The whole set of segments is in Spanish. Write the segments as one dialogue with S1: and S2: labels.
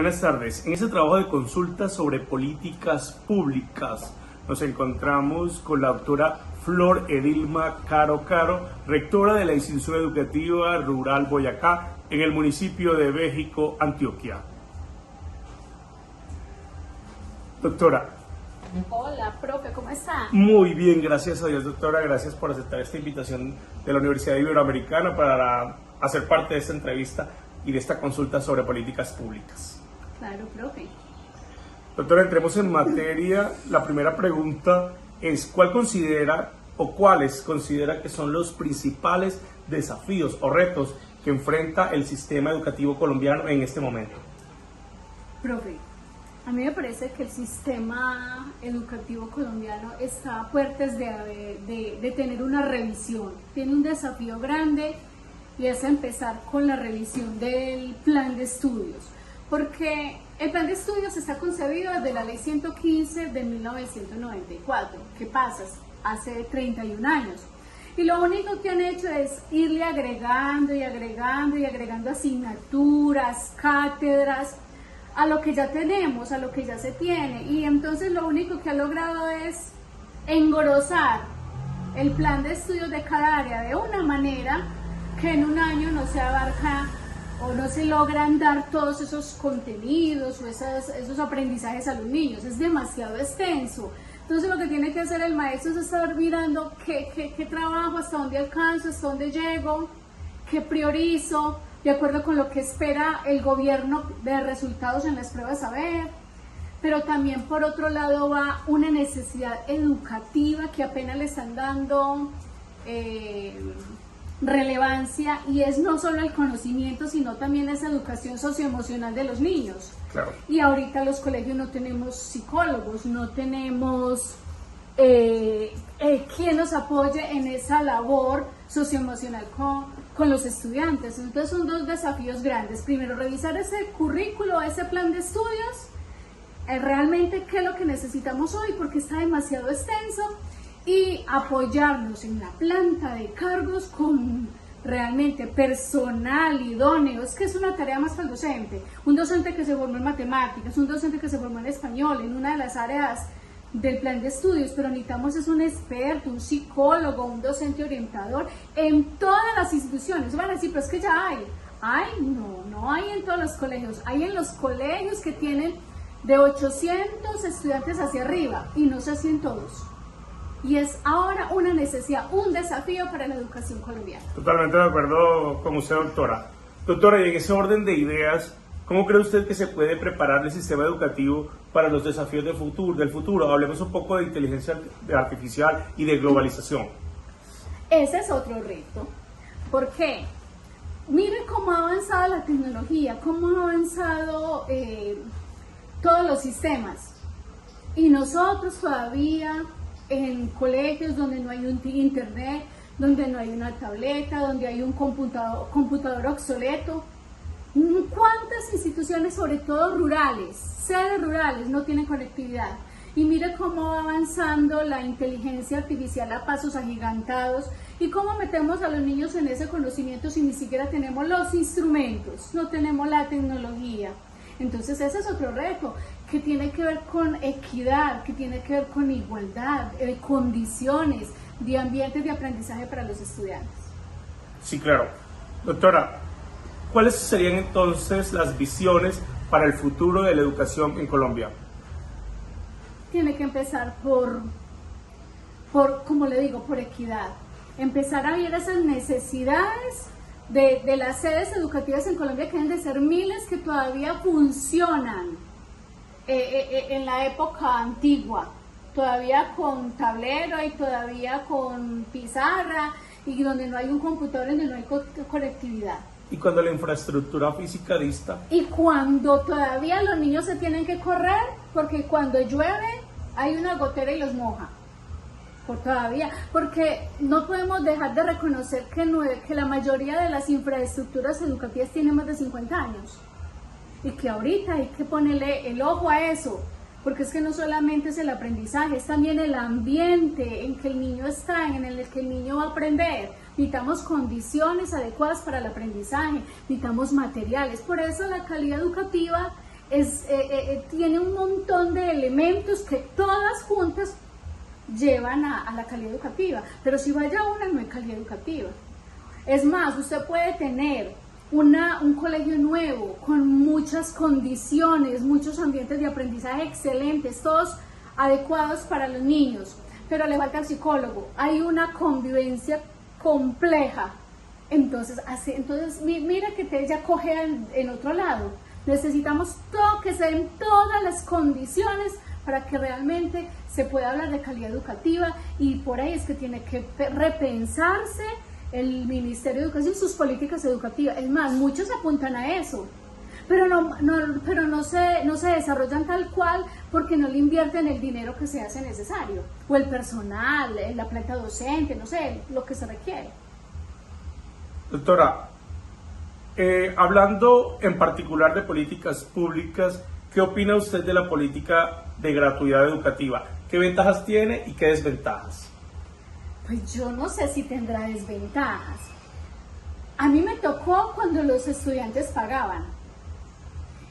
S1: buenas tardes. En este trabajo de consulta sobre políticas públicas nos encontramos con la doctora Flor Edilma Caro, rectora de la Institución Educativa Rural Boyacá en el municipio de México, Antioquia. Doctora.
S2: Hola, profe, ¿cómo está?
S1: Muy bien, gracias a Dios, doctora. Gracias por aceptar esta invitación de la Universidad Iberoamericana para hacer parte de esta entrevista y de esta consulta sobre políticas públicas.
S2: Claro, profe.
S1: Doctora, entremos en materia. La primera pregunta es, ¿cuáles considera que son los principales desafíos o retos que enfrenta el sistema educativo colombiano en este momento?
S2: Profe, a mí me parece que el sistema educativo colombiano está a puertas de tener una revisión. Tiene un desafío grande y es empezar con la revisión del plan de estudios. Porque el plan de estudios está concebido desde la ley 115 de 1994, que pasa hace 31 años. Y lo único que han hecho es irle agregando y agregando y agregando asignaturas, cátedras, a lo que ya tenemos, a lo que ya se tiene. Y entonces lo único que ha logrado es engrosar el plan de estudios de cada área de una manera que en un año no se abarca o no se logran dar todos esos contenidos o esos aprendizajes a los niños. Es demasiado extenso. Entonces lo que tiene que hacer el maestro es estar mirando qué trabajo, hasta dónde alcanzo, hasta dónde llego, qué priorizo, de acuerdo con lo que espera el gobierno de resultados en las pruebas saber. Pero también por otro lado va una necesidad educativa que apenas le están dando relevancia, y es no solo el conocimiento, sino también esa educación socioemocional de los niños.
S1: Claro.
S2: Y ahorita los colegios no tenemos psicólogos, no tenemos quien nos apoye en esa labor socioemocional con los estudiantes. Entonces son dos desafíos grandes. Primero, revisar ese currículo, ese plan de estudios, realmente qué es lo que necesitamos hoy, porque está demasiado extenso, y apoyarnos en la planta de cargos con realmente personal idóneo. Es que es una tarea más para el docente. Un docente que se formó en matemáticas, un docente que se formó en español, en una de las áreas del plan de estudios, pero necesitamos es un experto, un psicólogo, un docente orientador en todas las instituciones. Van a decir, pero es que ya hay. No hay en todos los colegios. Hay en los colegios que tienen de 800 estudiantes hacia arriba, y no sé si en todos. Y es ahora una necesidad, un desafío para la educación colombiana. Totalmente
S1: de acuerdo con usted, doctora. Doctora, y en ese orden de ideas, ¿cómo cree usted que se puede preparar el sistema educativo para los desafíos del futuro? Hablemos un poco de inteligencia artificial y de globalización.
S2: Ese es otro reto. ¿Por qué? Mire cómo ha avanzado la tecnología, cómo ha avanzado todos los sistemas. Y nosotros todavía en colegios donde no hay un internet, donde no hay una tableta, donde hay un computador obsoleto. ¿Cuántas instituciones, sobre todo rurales, sedes rurales, no tienen conectividad? Y mire cómo va avanzando la inteligencia artificial a pasos agigantados, y cómo metemos a los niños en ese conocimiento si ni siquiera tenemos los instrumentos, no tenemos la tecnología. Entonces ese es otro reto, que tiene que ver con equidad, que tiene que ver con igualdad, de condiciones, de ambientes de aprendizaje para los estudiantes.
S1: Sí, claro. Doctora, ¿cuáles serían entonces las visiones para el futuro de la educación en Colombia?
S2: Tiene que empezar por como le digo, por equidad. Empezar a ver esas necesidades de las sedes educativas en Colombia, que deben de ser miles, que todavía funcionan en la época antigua, todavía con tablero y todavía con pizarra, y donde no hay un computador, donde no hay conectividad.
S1: Y cuando la infraestructura física dista.
S2: Y cuando todavía los niños se tienen que correr, porque cuando llueve hay una gotera y los moja. Porque no podemos dejar de reconocer que la mayoría de las infraestructuras educativas tienen más de 50 años. Y que ahorita hay que ponerle el ojo a eso, porque es que no solamente es el aprendizaje, es también el ambiente en que el niño está, en el que el niño va a aprender. Necesitamos condiciones adecuadas para el aprendizaje, necesitamos materiales. Por eso la calidad educativa tiene un montón de elementos que todas juntas llevan a la calidad educativa, pero si vaya una no hay calidad educativa. Es más, usted puede tener un colegio nuevo, con muchas condiciones, muchos ambientes de aprendizaje excelentes, todos adecuados para los niños, pero le falta el psicólogo, hay una convivencia compleja, entonces mira que te ella coge en otro lado. Necesitamos que se den todas las condiciones para que realmente se pueda hablar de calidad educativa, y por ahí es que tiene que repensarse el Ministerio de Educación, sus políticas educativas. Es más, muchos apuntan a eso, pero no se desarrollan tal cual porque no le invierten el dinero que se hace necesario, o el personal, la planta docente, no sé, lo que se requiere.
S1: Doctora, hablando en particular de políticas públicas, ¿qué opina usted de la política de gratuidad educativa? ¿Qué ventajas tiene y qué desventajas?
S2: Pues yo no sé si tendrá desventajas. A mí me tocó cuando los estudiantes pagaban.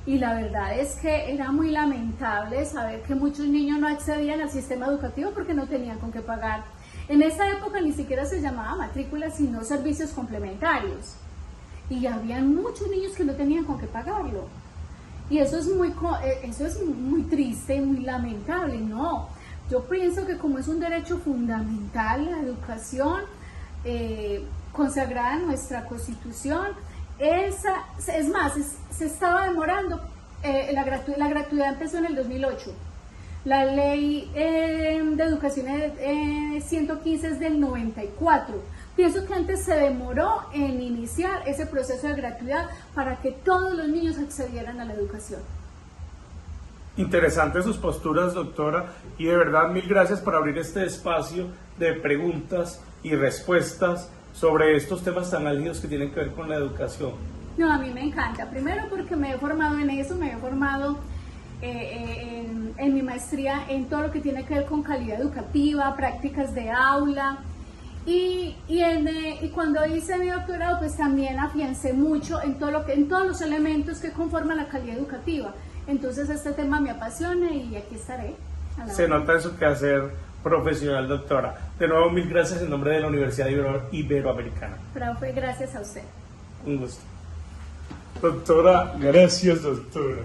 S2: Y la verdad es que era muy lamentable saber que muchos niños no accedían al sistema educativo porque no tenían con qué pagar. En esa época ni siquiera se llamaba matrícula, sino servicios complementarios. Y habían muchos niños que no tenían con qué pagarlo. Y eso es muy triste, muy lamentable, ¿no? Yo pienso que como es un derecho fundamental la educación, consagrada en nuestra Constitución, es más, se estaba demorando, la gratuidad empezó en el 2008, la ley de educación 115 es del 94, pienso que antes se demoró en iniciar ese proceso de gratuidad para que todos los niños accedieran a la educación.
S1: Interesantes sus posturas, doctora, y de verdad mil gracias por abrir este espacio de preguntas y respuestas sobre estos temas tan álgidos que tienen que ver con la educación.
S2: No, a mí me encanta, primero porque me he formado en eso, me he formado en mi maestría en todo lo que tiene que ver con calidad educativa, prácticas de aula, y cuando hice mi doctorado pues también afiancé mucho en todos los elementos que conforman la calidad educativa. Entonces este tema me apasiona y aquí estaré.
S1: Se nota en su quehacer profesional, doctora. De nuevo, mil gracias en nombre de la Universidad Iberoamericana.
S2: Profe, gracias a usted.
S1: Un gusto. Doctora, gracias, doctora.